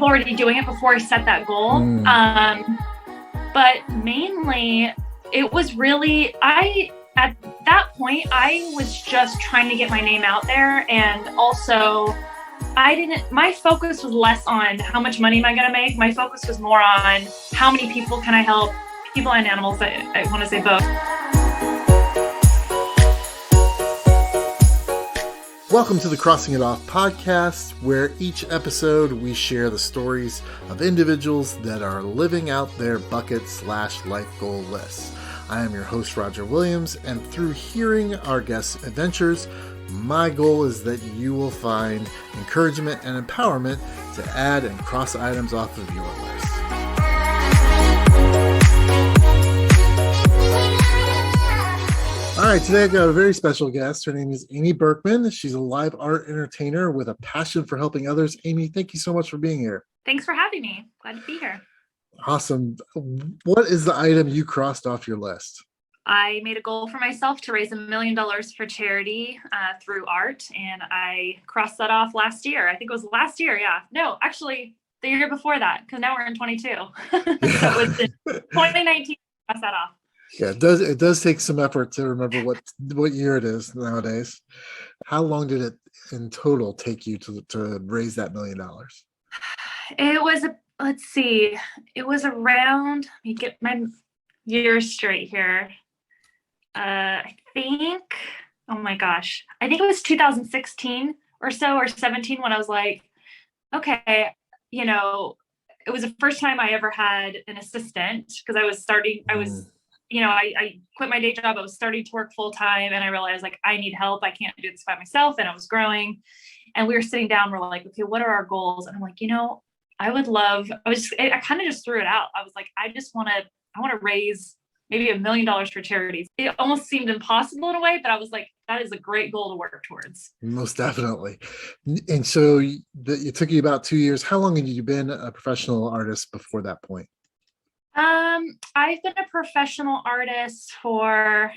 of already doing it before I set that goal. But mainly it was really, at that point, I was just trying to get my name out there. And also my focus was less on how much money am I going to make. My focus was more on how many people can I help, people and animals. I want to say both. Welcome to the Crossing It Off podcast, where each episode we share the stories of individuals that are living out their bucket/life goal lists. I am your host, Roger Williams, and through hearing our guests' adventures, my goal is that you will find encouragement and empowerment to add and cross items off of your list. All right, today I've got a very special guest. Her name is Amy Burkman. She's a live art entertainer with a passion for helping others. Amy, thank you so much for being here. Thanks for having me. Glad to be here. Awesome. What is the item you crossed off your list? I made a goal for myself to raise $1 million for charity through art, and I crossed that off last year. I think it was last year, yeah. No, actually, the year before that, because now we're in 22. So it was in 2019, I crossed that off. Yeah, it does take some effort to remember what year it is nowadays. How long did it in total take you to raise that $1 million? It was it was around, let me get my years straight here. I think it was 2016 or so, or 17, when I was like, okay, it was the first time I ever had an assistant, because I quit my day job. I was starting to work full time, and I realized, like, I need help. I can't do this by myself. And I was growing, and we were sitting down. We're like, okay, what are our goals? And I'm like, I kind of just threw it out. I was like, I want to raise maybe $1 million for charities. It almost seemed impossible in a way, but I was like, that is a great goal to work towards. Most definitely. And so it took you about 2 years. How long had you been a professional artist before that point? I've been a professional artist for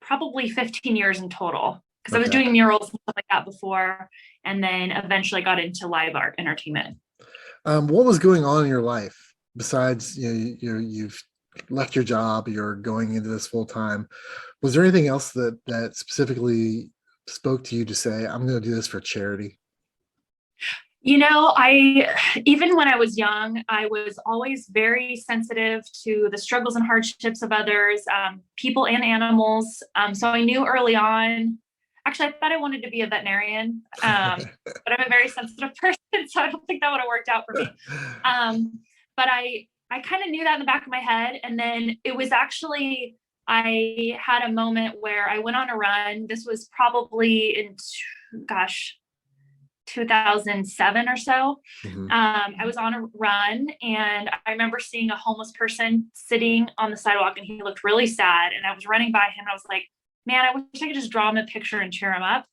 probably 15 years in total, because I was doing murals and stuff like that before, and then eventually got into live art entertainment. What was going on in your life besides you've left your job, you're going into this full time? Was there anything else that specifically spoke to you to say, I'm going to do this for charity? Even when I was young, I was always very sensitive to the struggles and hardships of others, people and animals. So I knew early on, actually, I thought I wanted to be a veterinarian, but I'm a very sensitive person, so I don't think that would have worked out for me. But I kind of knew that in the back of my head. And then it was actually, I had a moment where I went on a run. This was probably in, 2007 or so. Mm-hmm. I was on a run, and I remember seeing a homeless person sitting on the sidewalk, and he looked really sad. And I was running by him, and I was like, man, I wish I could just draw him a picture and cheer him up.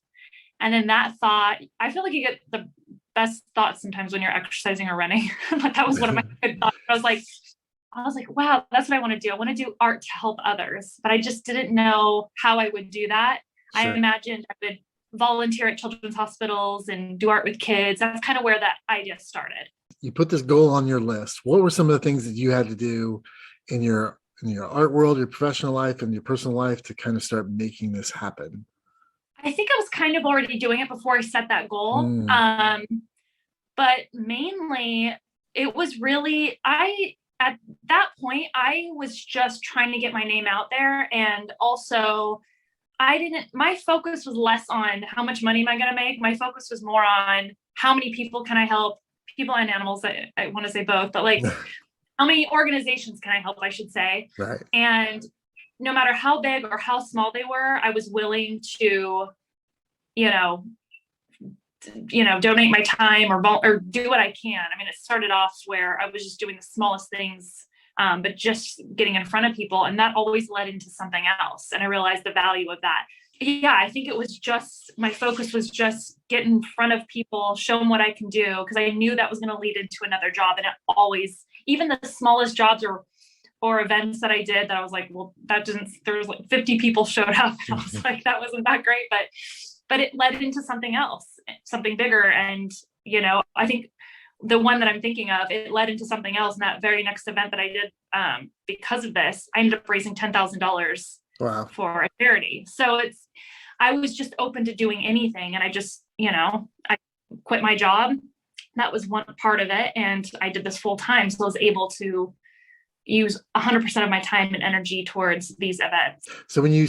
And then that thought, I feel like you get the best thoughts sometimes when you're exercising or running. But that was one of my good thoughts. I was like, wow, that's what I want to do. I want to do art to help others, but I just didn't know how I would do that. Sure. I imagined I would volunteer at children's hospitals and do art with kids. That's kind of where that idea started. You put this goal on your list. What were some of the things that you had to do in your art world, your professional life, and your personal life to kind of start making this happen? I think I was kind of already doing it before I set that goal. But mainly it was really, at that point, I was just trying to get my name out there. And also my focus was less on how much money am I going to make. My focus was more on how many people can I help, people and animals. I want to say both, but like how many organizations can I help, I should say. Right. And no matter how big or how small they were, I was willing to, donate my time or do what I can. I mean, it started off where I was just doing the smallest things, but just getting in front of people, and that always led into something else. And I realized the value of that. Yeah, I think it was just, my focus was just get in front of people, show them what I can do, because I knew that was going to lead into another job. And it always, even the smallest jobs or events that I did, that I was like, well, there was like 50 people showed up. And I was like, that wasn't that great, but it led into something else, something bigger. And I think the one that I'm thinking of, it led into something else. And that very next event that I did, because of this, I ended up raising $10,000 Wow. for a charity. So I was just open to doing anything. And I just, I quit my job. That was one part of it. And I did this full time. So I was able to use 100% of my time and energy towards these events. So when you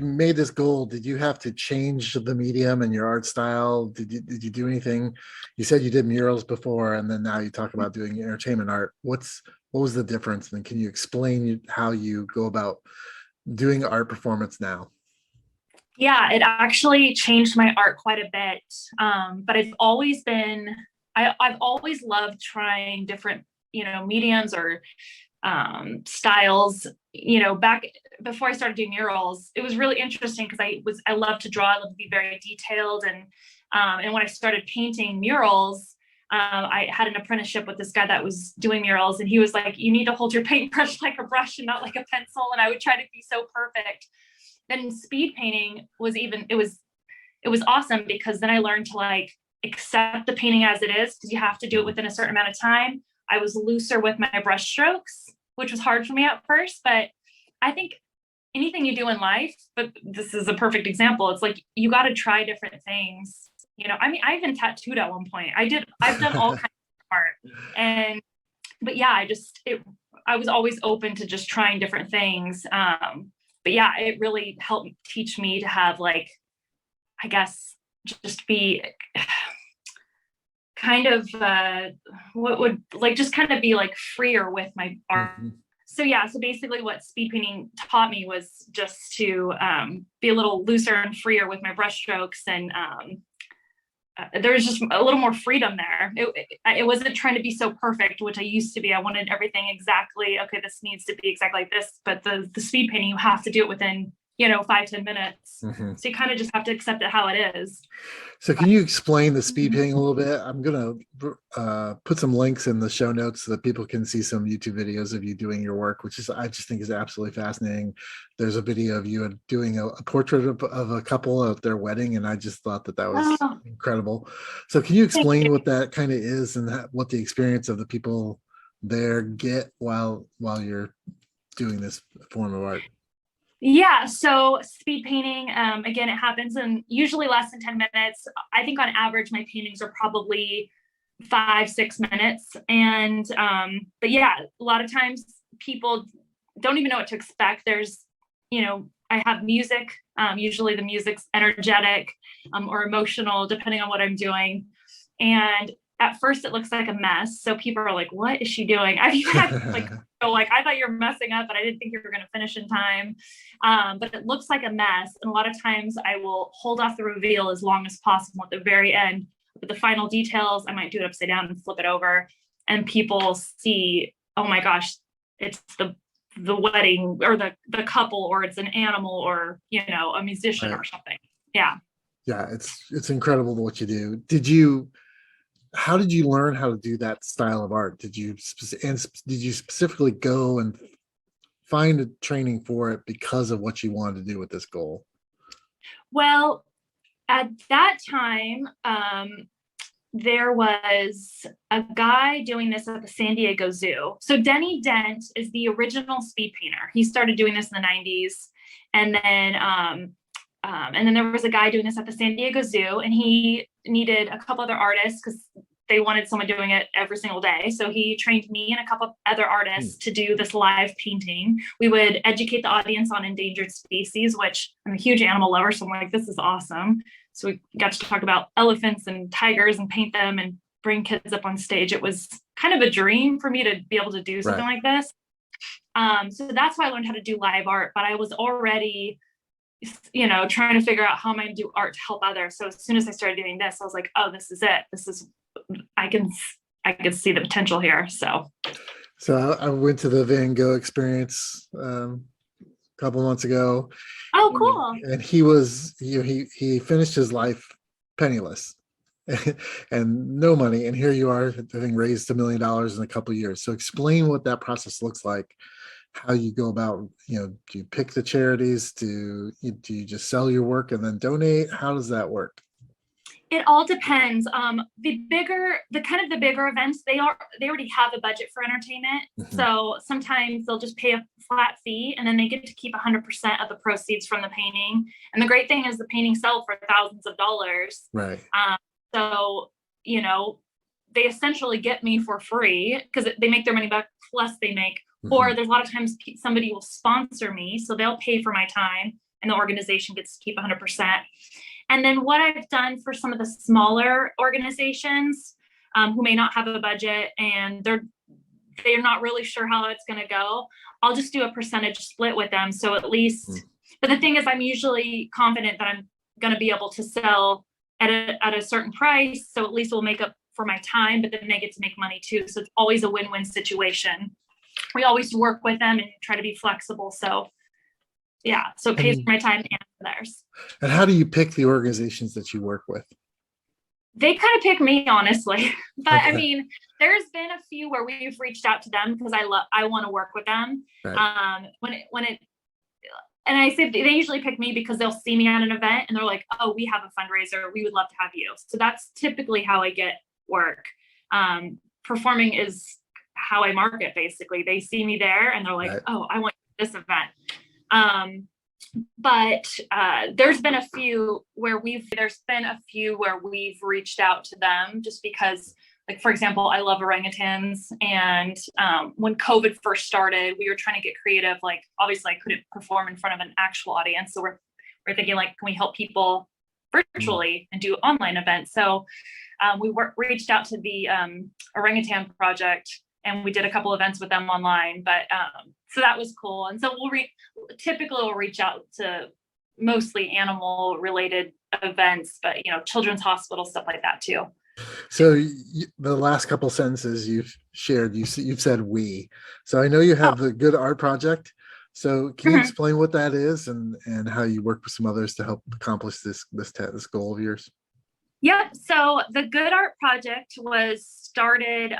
made this goal, did you have to change the medium and your art style? Did you do anything? You said you did murals before, and then now you talk about doing entertainment art. What was the difference? And can you explain how you go about doing art performance now? Yeah, it actually changed my art quite a bit. But I've always loved trying different, mediums or styles. Back before I started doing murals, it was really interesting because I love to draw. I love to be very detailed, and when I started painting murals, I had an apprenticeship with this guy that was doing murals, and he was like, "You need to hold your paintbrush like a brush and not like a pencil." And I would try to be so perfect. Then speed painting it was awesome because then I learned to like accept the painting as it is, because you have to do it within a certain amount of time. I was looser with my brush strokes, which was hard for me at first, but I think anything you do in life, but this is a perfect example. It's like, you got to try different things. I even tattooed at one point. I've done all kinds of art, but yeah, I was always open to just trying different things. But yeah, it really helped teach me to have, like, I guess, just be kind of what would like just kind of be like freer with my art. Mm-hmm. So yeah, so basically what speed painting taught me was just to be a little looser and freer with my brush strokes, and there was just a little more freedom there. It wasn't trying to be so perfect, which I used to be. I wanted everything exactly, okay, this needs to be exactly like this, but the speed painting, you have to do it within 5-10 minutes. Mm-hmm. So you kind of just have to accept it how it is. So can you explain the speed painting a little bit? I'm going to put some links in the show notes so that people can see some YouTube videos of you doing your work, I just think is absolutely fascinating. There's a video of you doing a portrait of a couple at their wedding, and I just thought that was incredible. So can you explain what that kind of is and what the experience of the people there get while you're doing this form of art? Yeah, so speed painting, again, it happens in usually less than 10 minutes. I think on average, my paintings are probably 5-6 minutes. And, but yeah, a lot of times people don't even know what to expect. There's, I have music, usually the music's energetic, or emotional, depending on what I'm doing. And at first it looks like a mess. So people are like, what is she doing? I've even had I thought you were messing up, but I didn't think you were going to finish in time. But it looks like a mess. And a lot of times I will hold off the reveal as long as possible at the very end. But the final details, I might do it upside down and flip it over. And people see, oh my gosh, it's the wedding, or the couple, or it's an animal, or, a musician, right, or something. Yeah. Yeah. It's incredible what you do. How did you learn how to do that style of art? Did you specifically go and find a training for it because of what you wanted to do with this goal? Well, at that time, there was a guy doing this at the San Diego Zoo. So Denny Dent is the original speed painter. He started doing this in the 90s. And then there was a guy doing this at the San Diego Zoo, and he needed a couple other artists because they wanted someone doing it every single day. So he trained me and a couple other artists to do this live painting. We would educate the audience on endangered species, which I'm a huge animal lover. So I'm like, this is awesome. So we got to talk about elephants and tigers and paint them and bring kids up on stage. It was kind of a dream for me to be able to do something like this. So that's why I learned how to do live art, but I was already, trying to figure out how am I going to do art to help others. So as soon as I started doing this, I was like, oh, this is it. I can see the potential here. So I went to the Van Gogh experience a couple months ago. Oh, cool. And he was, he finished his life penniless and no money. And here you are having raised $1 million in a couple of years. So explain what that process looks like, how you go about, do you pick the charities? Do you just sell your work and then donate? How does that work? It all depends. The bigger events, they already have a budget for entertainment. Mm-hmm. So sometimes they'll just pay a flat fee and then they get to keep 100% of the proceeds from the painting. And the great thing is the paintings sell for thousands of dollars. Right. So, they essentially get me for free because they make their money back plus they make, or there's a lot of times somebody will sponsor me. So they'll pay for my time and the organization gets to keep 100%. And then what I've done for some of the smaller organizations who may not have a budget and they're not really sure how it's going to go, I'll just do a percentage split with them. So at least, but the thing is, I'm usually confident that I'm going to be able to sell at a certain price. So at least we'll make up for my time, but then they get to make money too. So it's always a win-win situation. We always work with them and try to be flexible. So yeah, so it pays for my time and for theirs. And how do you pick the organizations that you work with? They kind of pick me, honestly. But okay. I mean, there's been a few where we've reached out to them because I want to work with them. Right. And I say they usually pick me because they'll see me at an event and they're like, oh, we have a fundraiser. We would love to have you. So that's typically how I get work. Performing is how I market, basically. They see me there and they're like, right. Oh, I want this event. But there's been a few where we've reached out to them just because, like, for example, I love orangutans. And when COVID first started, we were trying to get creative. Like, obviously I couldn't perform in front of an actual audience. So we're thinking, like, can we help people virtually and do online events? So we reached out to the Orangutan Project and we did a couple events with them online, but so that was cool. And so typically we'll reach out to mostly animal related events, but children's hospital, stuff like that too. So the last couple sentences you've shared, you've said we. So I know you have the Good Art Project. So can you explain what that is and how you work with some others to help accomplish this goal of yours? Yep. So the Good Art Project was started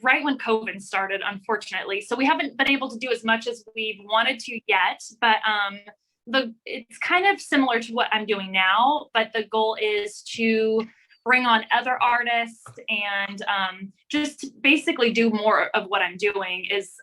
right when COVID started, unfortunately. So we haven't been able to do as much as we've wanted to yet, but it's kind of similar to what I'm doing now, but the goal is to bring on other artists and just basically do more of what I'm doing is,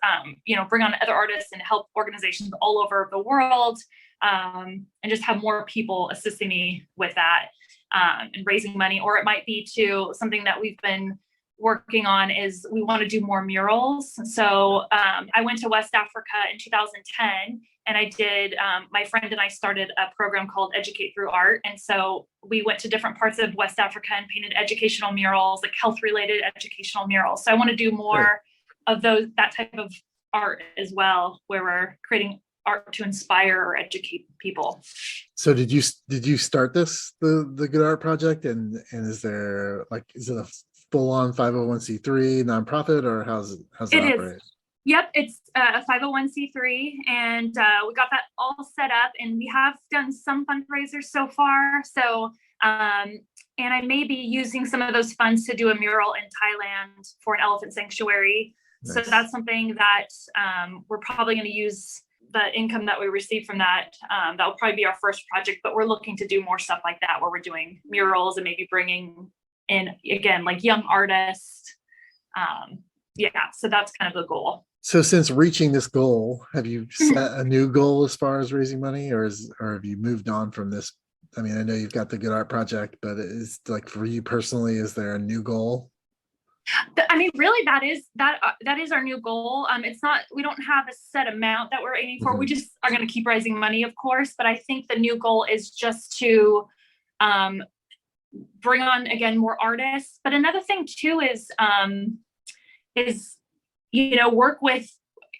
bring on other artists and help organizations all over the world and just have more people assisting me with that. And raising money, or it might be to something that we've been working on is we want to do more murals. So I went to West Africa in 2010 and I did, my friend and I started a program called Educate Through Art. And so we went to different parts of West Africa and painted educational murals, like health related educational murals. So I want to do more of that type of art as well, where we're creating art to inspire or educate people. So did you start the Good Art Project and is there is it a full-on 501c3 nonprofit or how's it operate? Yep, it's a 501c3 and we got that all set up and we have done some fundraisers so far. So and I may be using some of those funds to do a mural in Thailand for an elephant sanctuary. Nice. So that's something that we're probably going to use the income that we receive from that. That will probably be our first project, but we're looking to do more stuff like that where we're doing murals and maybe bringing in, again, like young artists. So that's kind of the goal. So since reaching this goal, have you set a new goal as far as raising money or have you moved on from this? I mean, I know you've got the Good Art Project, but is like for you personally, is there a new goal? I mean, really, that is our new goal. It's not, we don't have a set amount that we're aiming for. We just are going to keep raising money, of course. But I think the new goal is just to bring on, again, more artists. But another thing too is work with,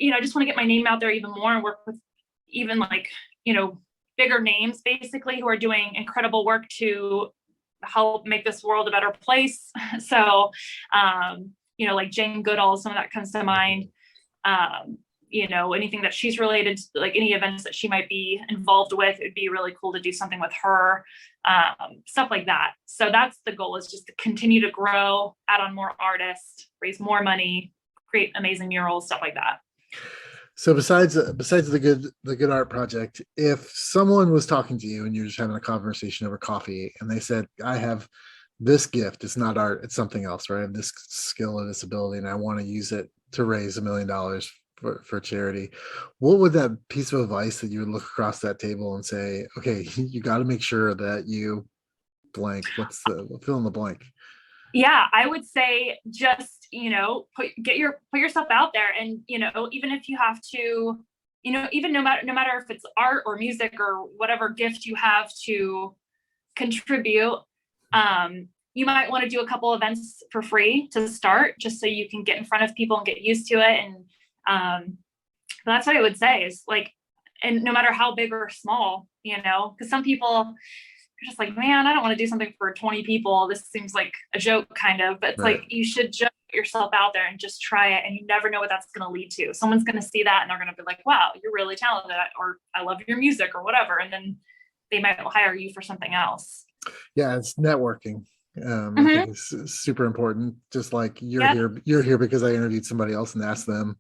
I just want to get my name out there even more and work with even bigger names, basically, who are doing incredible work to help make this world a better place. So, like Jane Goodall, some of that comes to mind. Anything that she's related to, like any events that she might be involved with, it'd be really cool to do something with her, stuff like that. So that's the goal, is just to continue to grow, add on more artists, raise more money, create amazing murals, stuff like that. So besides the good art project, if someone was talking to you and you're just having a conversation over coffee and they said, I have this gift, it's not art, it's something else, right? I have this skill or this ability and I want to use it to raise $1 million for charity. What would that piece of advice that you would look across that table and say, okay, you got to make sure that you blank, what's the fill in the blank? Yeah, I would say just, put yourself out there, and, even if you have to, even no matter if it's art or music or whatever gift you have to contribute, you might want to do a couple events for free to start, just so you can get in front of people and get used to it. And that's what I would say is like, and no matter how big or small, because some people you're just like, man, I don't want to do something for 20 people. This seems like a joke kind of, but it's right. Like, you should just put yourself out there and just try it. And you never know what that's going to lead to. Someone's going to see that and they're going to be like, wow, you're really talented, or I love your music or whatever. And then they might hire you for something else. Yeah. It's networking. I think it's super important. Just like you're here because I interviewed somebody else and asked them,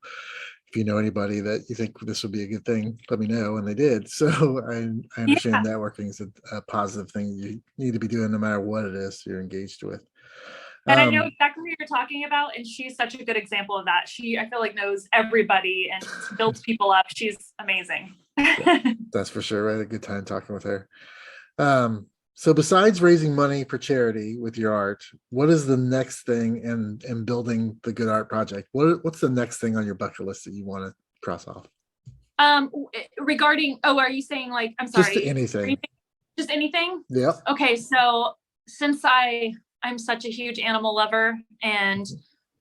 if you know anybody that you think this would be a good thing, let me know. And they did. So I understand networking is a positive thing you need to be doing no matter what it is you're engaged with. And I know exactly what you're talking about. And she's such a good example of that. She, I feel like, knows everybody and builds people up. She's amazing. That's for sure. I had a good time talking with her. So besides raising money for charity with your art, what is the next thing in building the Good Art Project? What's the next thing on your bucket list that you want to cross off? Regarding, are you saying like, I'm sorry. Just anything. Just anything? Yeah. Okay. So since I'm such a huge animal lover, and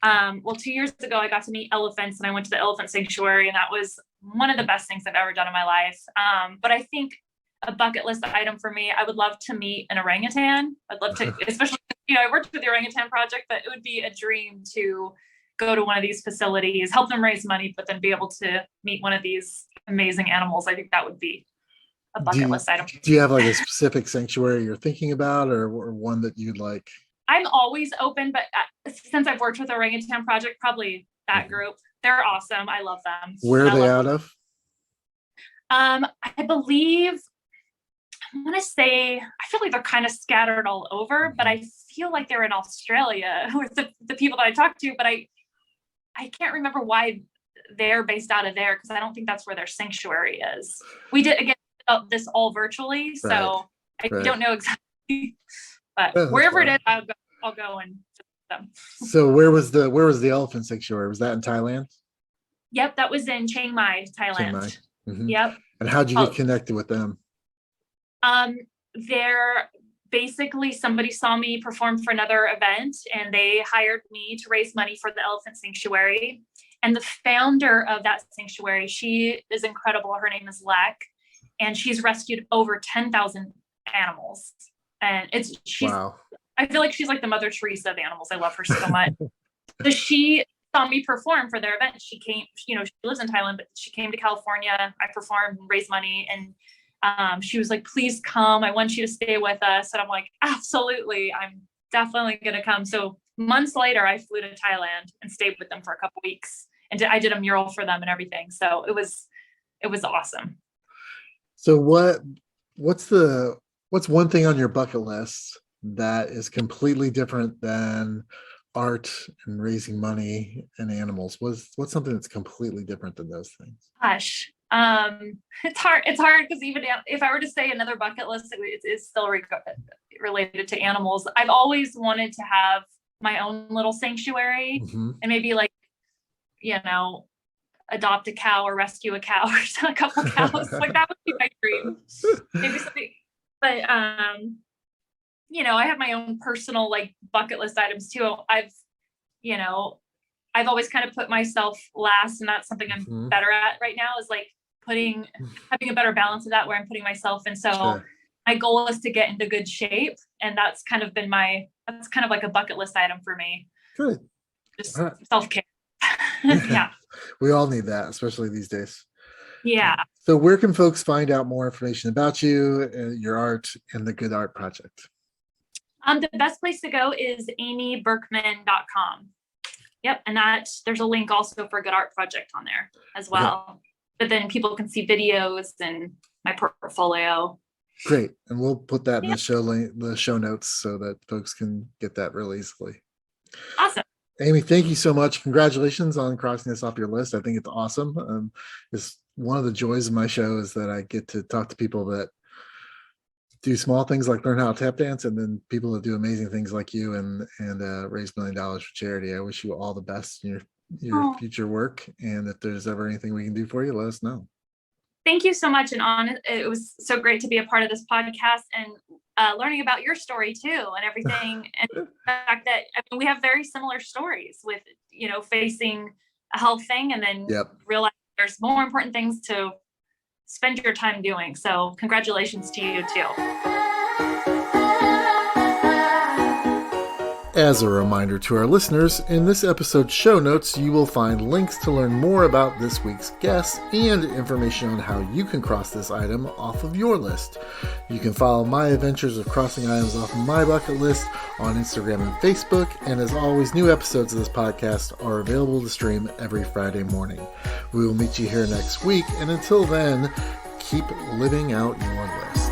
2 years ago I got to meet elephants and I went to the elephant sanctuary, and that was one of the best things I've ever done in my life. But I think a bucket list item for me, I would love to meet an orangutan. I'd love to, especially, I worked with the orangutan project, but it would be a dream to go to one of these facilities, help them raise money, but then be able to meet one of these amazing animals. I think that would be a bucket list item. Do you have like a specific sanctuary you're thinking about, or one that you'd like? I'm always open, but since I've worked with the orangutan project, probably that group. They're awesome. I love them. Where are they out of? I believe, I want to say, I feel like they're kind of scattered all over, but I feel like they're in Australia with the people that I talked to, but I can't remember why they're based out of there, because I don't think that's where their sanctuary is. We did, again, this all virtually, so I don't know exactly, but wherever it is, I'll go and visit them. So where was the elephant sanctuary? Was that in Thailand? Yep, that was in Chiang Mai, Thailand. Chiang Mai. Mm-hmm. Yep. And how'd you get connected with them? They're basically, somebody saw me perform for another event and they hired me to raise money for the elephant sanctuary. And the founder of that sanctuary, she is incredible. Her name is Lek, and she's rescued over 10,000 animals. And wow. I feel like she's like the Mother Teresa of animals. I love her so much. So she saw me perform for their event. She came, she lives in Thailand, but she came to California. I performed and raised money, and she was like, please come. I want you to stay with us. And I'm like, absolutely. I'm definitely going to come. So months later, I flew to Thailand and stayed with them for a couple weeks, and I did a mural for them and everything. So it was awesome. So what's one thing on your bucket list that is completely different than art and raising money and animals? What's something that's completely different than those things? Gosh. It's hard because even if I were to say another bucket list, it's still related to animals. I've always wanted to have my own little sanctuary, and maybe like, adopt a cow or rescue a cow or a couple cows. Like, that would be my dream. Maybe something, but I have my own personal like bucket list items too. I've always kind of put myself last, and that's something I'm better at right now, is like having a better balance of that, where I'm putting myself in. So my goal is to get into good shape. And that's kind of like a bucket list item for me. Good. Just self-care. Yeah. We all need that, especially these days. Yeah. So where can folks find out more information about you, your art, and the Good Art Project? The best place to go is amyburkman.com. Yep. And there's a link also for a good art project on there as well. Okay. But then people can see videos and my portfolio. Great. And we'll put that in the show notes so that folks can get that real easily. Awesome. Amy, thank you so much. Congratulations on crossing this off your list. I think it's awesome. It's one of the joys of my show is that I get to talk to people that do small things like learn how to tap dance, and then people that do amazing things like you and raise $1 million for charity. I wish you all the best in your future work. And if there's ever anything we can do for you, let us know. Thank you so much. And it was so great to be a part of this podcast and learning about your story too and everything. And the fact that we have very similar stories with, facing a health thing and then realize there's more important things to spend your time doing. So congratulations to you too. As a reminder to our listeners, in this episode's show notes, you will find links to learn more about this week's guests and information on how you can cross this item off of your list. You can follow my adventures of crossing items off my bucket list on Instagram and Facebook. And as always, new episodes of this podcast are available to stream every Friday morning. We will meet you here next week. And until then, keep living out your list.